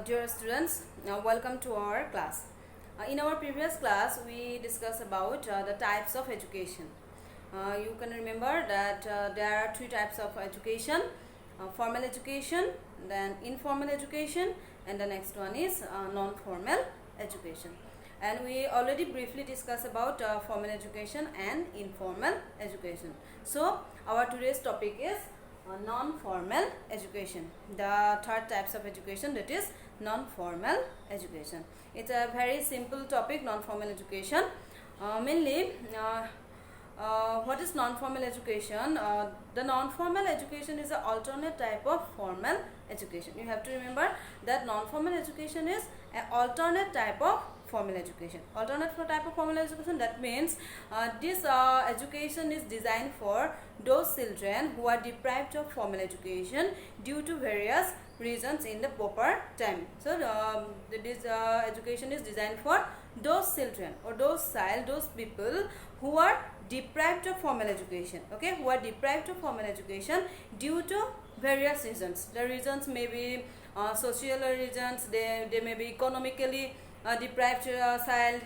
Dear students, welcome to our class. In our previous class, we discussed about the types of education. You can remember that there are three types of education: formal education, then informal education, and the next one is non-formal education. And we already briefly discussed about formal education and informal education. So our today's topic is non-formal education, the third types of education, that is non-formal education. It's a very simple topic, non-formal education. Mainly what is non-formal education? The non-formal education is an alternate type of formal education. You have to remember that non-formal education is an alternate type of formal education. Alternate type of formal education, that means this education is designed for those children who are deprived of formal education due to various reasons in the proper time. So this education is designed for those children or those people who are deprived of formal education, okay, who are deprived of formal education due to various reasons. The reasons may be social reasons, they may be economically deprived child,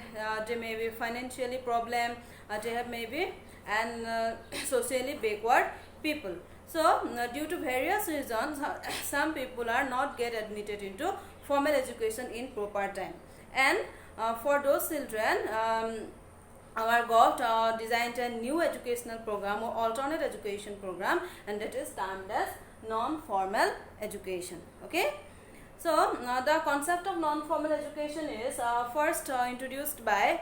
they may be financially problem, they have maybe and socially backward people. So due to various reasons, some people are not get admitted into formal education in proper time, and for those children, our government designed a new educational program or alternate education program, and that is termed as non-formal education. Okay. So the concept of non-formal education is first introduced by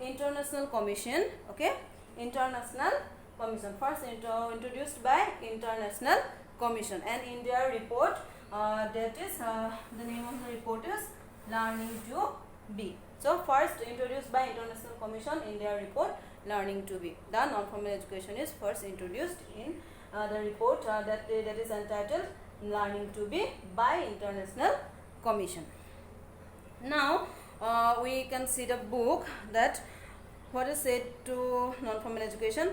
International Commission. Okay, International Commission, first introduced by International Commission, and in their report, that is the name of the report is Learning to Be. So first introduced by International Commission, in their report Learning to Be, the non-formal education is first introduced in the report that is entitled Learning to Be by International Commission. Now we can see the book that what is said to non-formal education.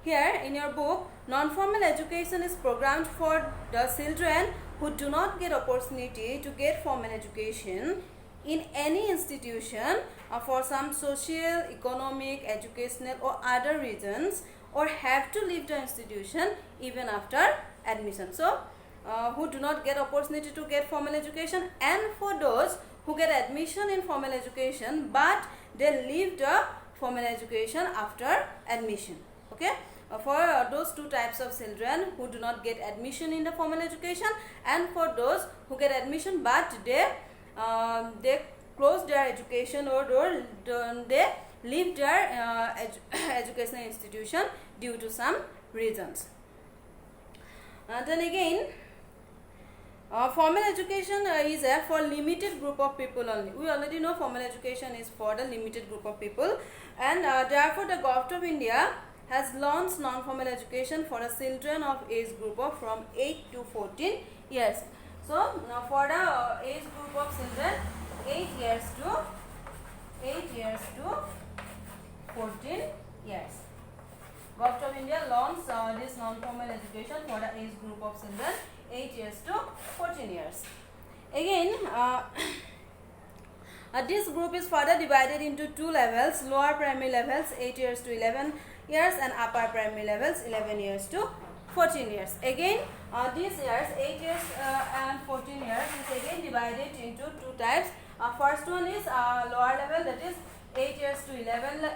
Here in your book, non-formal education is programmed for the children who do not get opportunity to get formal education in any institution for some social, economic, educational or other reasons, or have to leave the institution even after admission. So who do not get opportunity to get formal education, and for those who get admission in formal education but they leave the formal education after admission. Okay, for those two types of children who do not get admission in the formal education, and for those who get admission but they close their education or they leave their educational institution due to some reasons. Then again, formal education is for limited group of people only. We already know formal education is for the limited group of people, and therefore the Government of India has launched non-formal education for the children of age group of from 8 to 14 years. So for the age group of children 8 years to 14 years, Government of India launched this non-formal education for the age group of children 8 years to 14 years. Again, this group is further divided into two levels: lower primary levels 8 years to 11 years and upper primary levels 11 years to 14 years. Again, these years 8 years and 14 years is again divided into two types. First one is lower level, that is 8 years to 11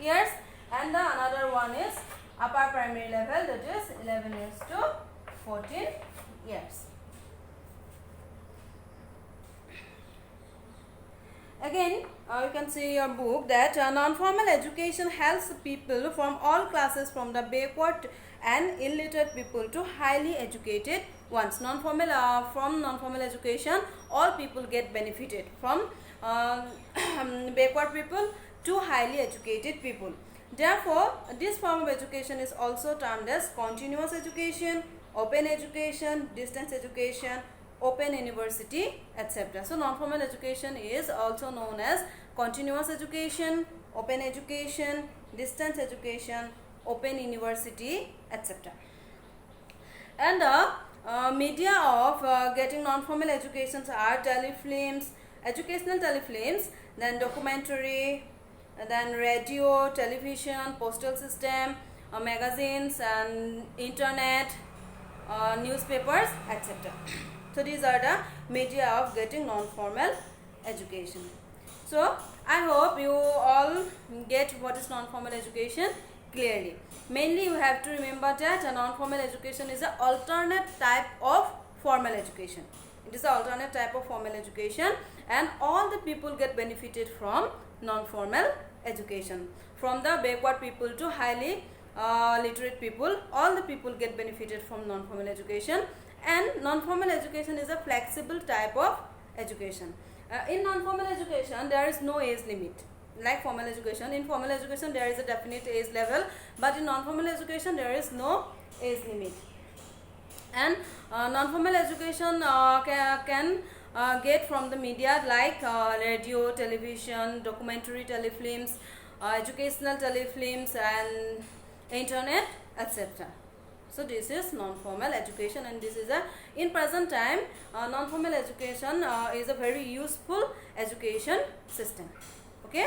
years, and the another one is upper primary level, that is 11 years to 14 years. Again, you can see your book that non-formal education helps people from all classes, from the backward and illiterate people to highly educated ones. From non-formal education, all people get benefited, from backward people to highly educated people. Therefore, this form of education is also termed as continuous education, open education, distance education, open university, etc. So non-formal education is also known as continuous education, open education, distance education, open university, etc. And Media of getting non-formal educations are telefilms, educational telefilms, then documentary, then radio, television, postal system, magazines and internet, newspapers, etc. So these are the media of getting non-formal education. So I hope you all get what is non-formal education clearly. Mainly you have to remember that a non-formal education is an alternate type of formal education. It is an alternate type of formal education, and all the people get benefited from non-formal education. From the backward people to highly literate people, all the people get benefited from non-formal education. And non-formal education is a flexible type of education. In non-formal education there is no age limit like formal education. In formal education there is a definite age level, but in non-formal education there is no age limit. And non-formal education can get from the media like radio, television, documentary telefilms, educational telefilms and internet, etc. So this is non-formal education, and this is a in present time non-formal education is a very useful education system. Okay,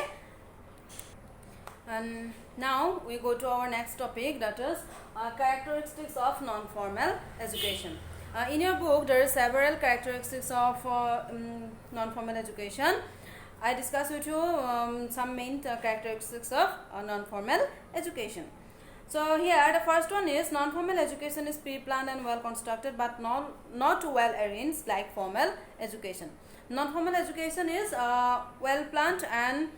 and now we go to our next topic, that is characteristics of non-formal education. In your book there are several characteristics of non-formal education. I discuss with you some main characteristics of non-formal education. So here the first one is non-formal education is pre-planned and well constructed, but not well arranged like formal education. Non-formal education is well planned and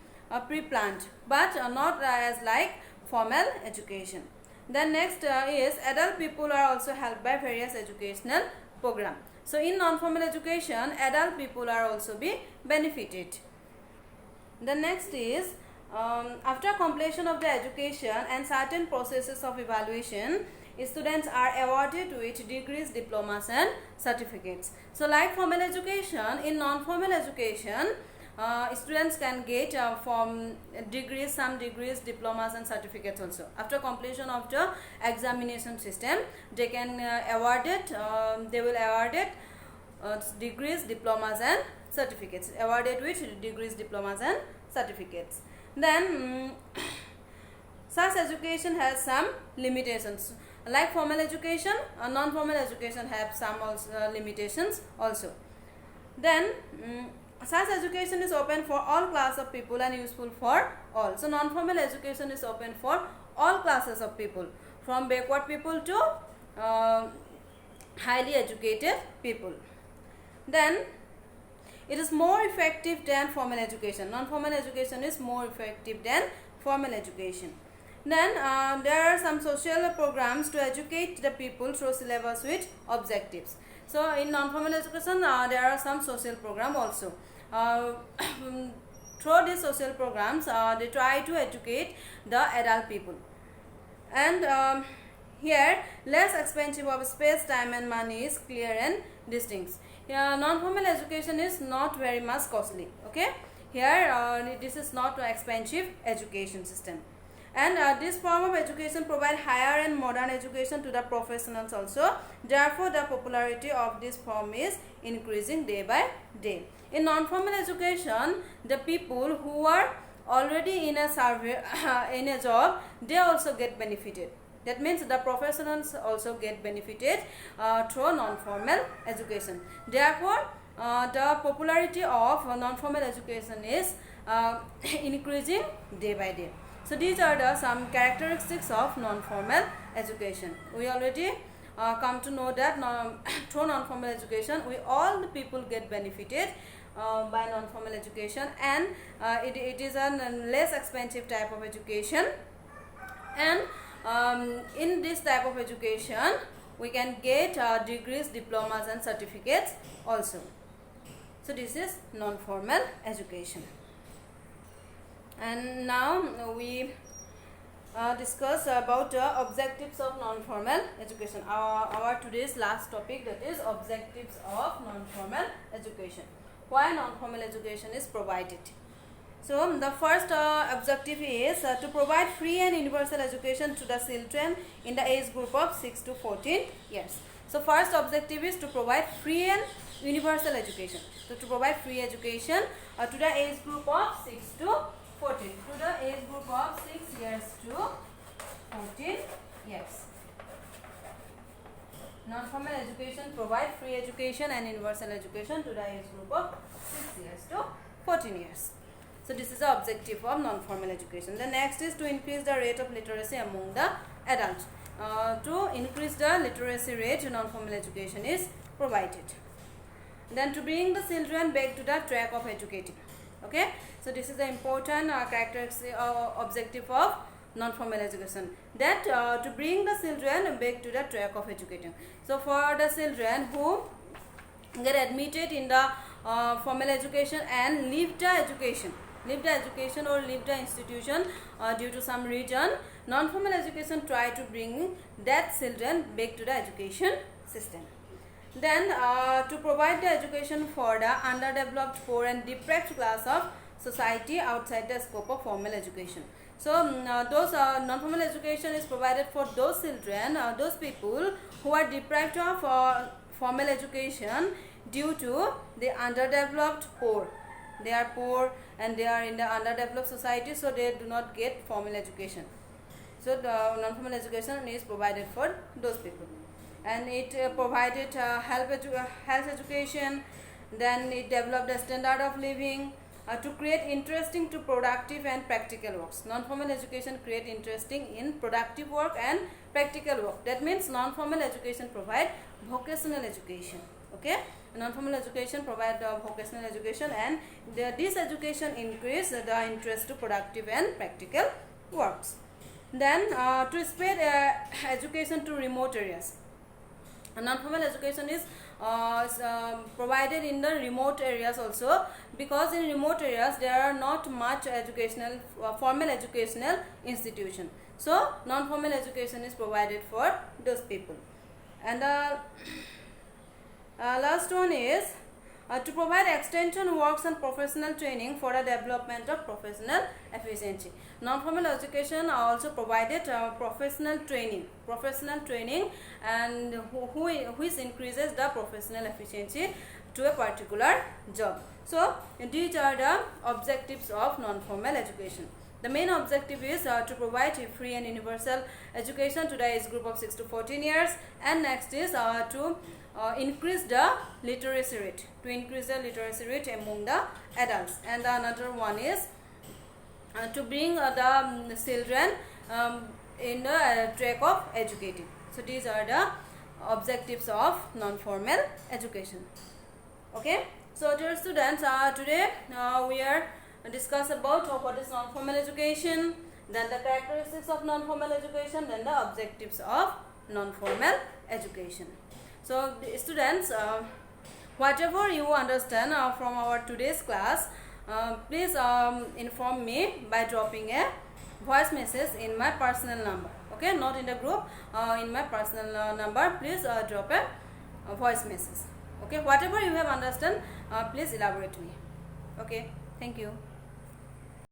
pre-planned, but not as like formal education. Then next is adult people are also helped by various educational programs. So in non-formal education adult people are also be benefited. The next is after completion of the education and certain processes of evaluation, students are awarded with degrees, diplomas and certificates. So like formal education, in non-formal education students can get from degrees, some degrees, diplomas and certificates also. After completion of the examination system they can they will award it degrees, diplomas and certificates, awarded with degrees, diplomas and certificates. Then such education has some limitations. Like formal education, non-formal education have some limitations also. Then such education is open for all class of people and useful for all. So non-formal education is open for all classes of people, from backward people to highly educated people. Then it is more effective than formal education. Non-formal education is more effective than formal education. Then there are some social programs to educate the people through syllabus with objectives. So in non-formal education there are some social program also. Through these social programs they try to educate the adult people. And here less expensive of space, time and money is clear and distinct. Non-formal education is not very much costly. Okay, here this is not an expensive education system. And this form of education provide higher and modern education to the professionals also. Therefore the popularity of this form is increasing day by day. In non-formal education the people who are already in a survey in a job, they also get benefited. That means the professionals also get benefited through non-formal education. Therefore the popularity of non-formal education is increasing day by day. So these are the some characteristics of non-formal education. We already come to know that through non-formal education we all the people get benefited by non-formal education, and it is a less expensive type of education. And in this type of education we can get degrees, diplomas and certificates also. So this is non-formal education. And now we discuss about the objectives of non-formal education. Our today's last topic, that is objectives of non-formal education. Why non-formal education is provided. So the first objective is to provide free and universal education to the children in the age group of 6 to 14 years. So first objective is to provide free and universal education. So to provide free education to the age group of 6 to 14. To the age group of 6 years to 14 years. Non-formal education provide free education and universal education to the age group of 6 years to 14 years. So this is the objective of non-formal education. The next is to increase the rate of literacy among the adults. To increase the literacy rate, non-formal education is provided. Then to bring the children back to the track of educating. Okay, so this is the important characteristic objective of non-formal education, that to bring the children back to the track of educating. So for the children who get admitted in the formal education and leave the education or leave the institution due to some reason, non-formal education try to bring that children back to the education system. Then to provide the education for the underdeveloped, poor and deprived class of society outside the scope of formal education. So those non-formal education is provided for those children, those people who are deprived of formal education due to the underdeveloped, poor. They are poor and they are in the underdeveloped society, so they do not get formal education. So the non-formal education is provided for those people, and it provided health education. Then it developed a standard of living to create interesting to productive and practical works. Non-formal education create interesting in productive work and practical work. That means non-formal education provide vocational education. Okay, non-formal education provide vocational education, and this education increase the interest to productive and practical works. Then to spread education to remote areas. Non-formal education is provided in the remote areas also, because in remote areas there are not much educational formal educational institution. So non-formal education is provided for those people. And last one is to provide extension works and professional training for the development of professional efficiency. Non-formal education also provided professional training, and which increases the professional efficiency to a particular job. So these are the objectives of non-formal education. The main objective is to provide free and universal education to the age group of 6 to 14 years, and next is to increase the literacy rate, among the adults. And another one is to bring the children in the track of educating. So these are the objectives of non-formal education. Okay, so dear students, today we are discuss about what is non-formal education, then the characteristics of non-formal education, then the objectives of non-formal education. So students, whatever you understand from our today's class, please inform me by dropping a voice message in my personal number. Okay, not in the group, in my personal number, please drop a voice message. Okay, whatever you have understand, please elaborate me. Okay, thank you.